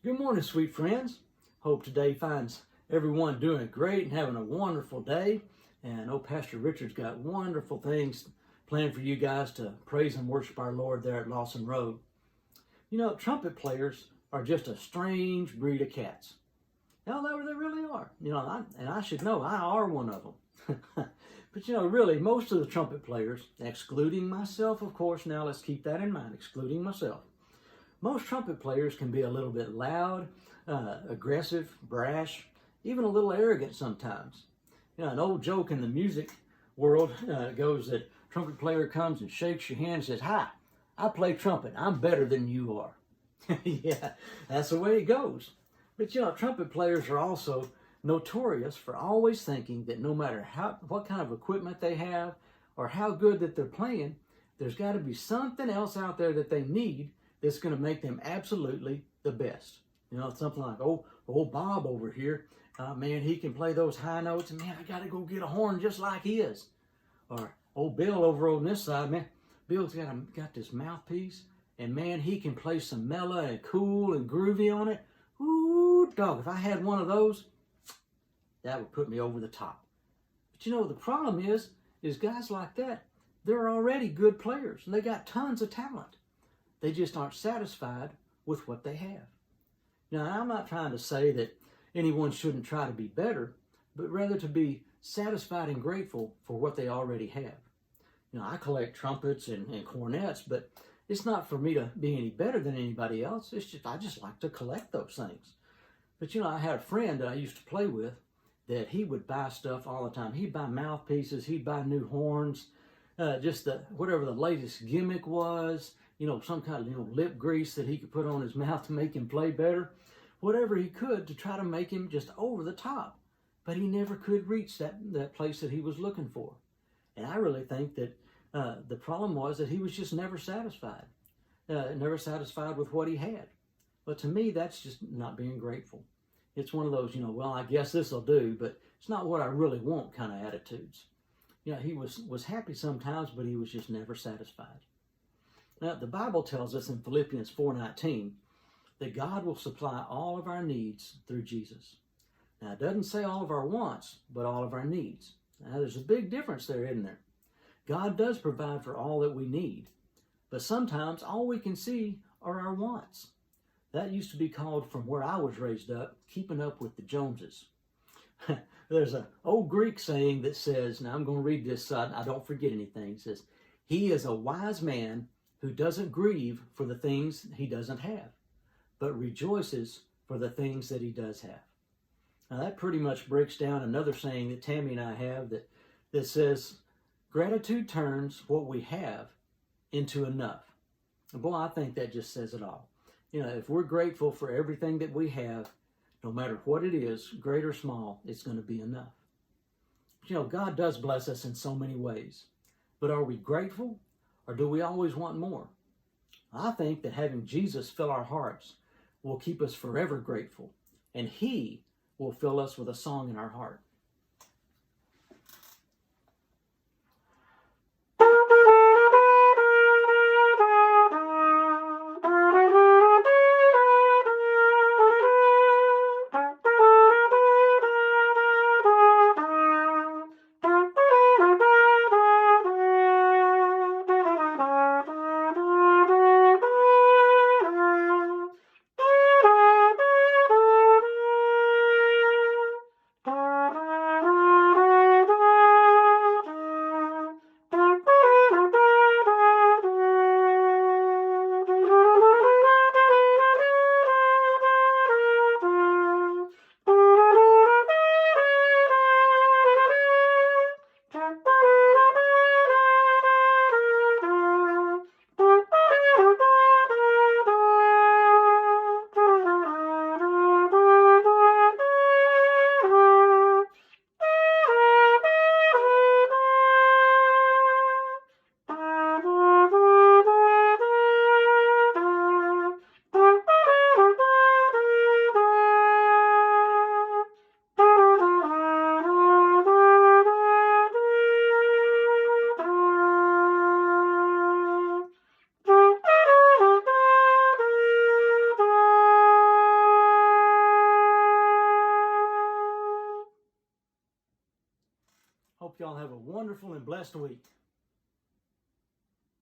Good morning, sweet friends. Hope today finds everyone doing great and having a wonderful day. And I know Pastor Richard's got wonderful things planned for you guys to praise and worship our Lord there at Lawson Road. You know, trumpet players are just a strange breed of cats. Now, they really are. I should know, I are one of them. But really, most of the trumpet players, excluding myself, of course, now let's keep that in mind, excluding myself. Most trumpet players can be a little bit loud, aggressive, brash, even a little arrogant sometimes. An old joke in the music world goes that trumpet player comes and shakes your hand and says, "Hi, I play trumpet. I'm better than you are." Yeah, that's the way it goes. But trumpet players are also notorious for always thinking that no matter what kind of equipment they have or how good that they're playing, there's got to be something else out there that they need that's going to make them absolutely the best. Something like, old Bob over here, man, he can play those high notes, and man, I got to go get a horn just like his. Or old Bill over on this side, man, Bill's got this mouthpiece, and man, he can play some mellow and cool and groovy on it. Ooh, dog, if I had one of those, that would put me over the top. But the problem is guys like that, they're already good players, and they got tons of talent. They just aren't satisfied with what they have. Now, I'm not trying to say that anyone shouldn't try to be better, but rather to be satisfied and grateful for what they already have. I collect trumpets and cornets, but it's not for me to be any better than anybody else. I just like to collect those things. But I had a friend that I used to play with that he would buy stuff all the time. He'd buy mouthpieces, he'd buy new horns, whatever the latest gimmick was, some kind of lip grease that he could put on his mouth to make him play better. Whatever he could to try to make him just over the top. But he never could reach that place that he was looking for. And I really think that the problem was that he was just never satisfied. Never satisfied with what he had. But to me, that's just not being grateful. It's one of those, well, I guess this will do, but it's not what I really want kind of attitudes. He was happy sometimes, but he was just never satisfied. Now, the Bible tells us in Philippians 4:19 that God will supply all of our needs through Jesus. Now, it doesn't say all of our wants, but all of our needs. Now, there's a big difference there, isn't there? God does provide for all that we need, but sometimes all we can see are our wants. That used to be called, from where I was raised up, keeping up with the Joneses. There's an old Greek saying that says, now I'm going to read this so I don't forget anything. It says, "He is a wise man who doesn't grieve for the things he doesn't have, but rejoices for the things that he does have." Now that pretty much breaks down another saying that Tammy and I have that says, "Gratitude turns what we have into enough." And boy, I think that just says it all. If we're grateful for everything that we have, no matter what it is, great or small, it's going to be enough. God does bless us in so many ways, but are we grateful? Or do we always want more? I think that having Jesus fill our hearts will keep us forever grateful, and He will fill us with a song in our heart. hope y'all have a wonderful and blessed week.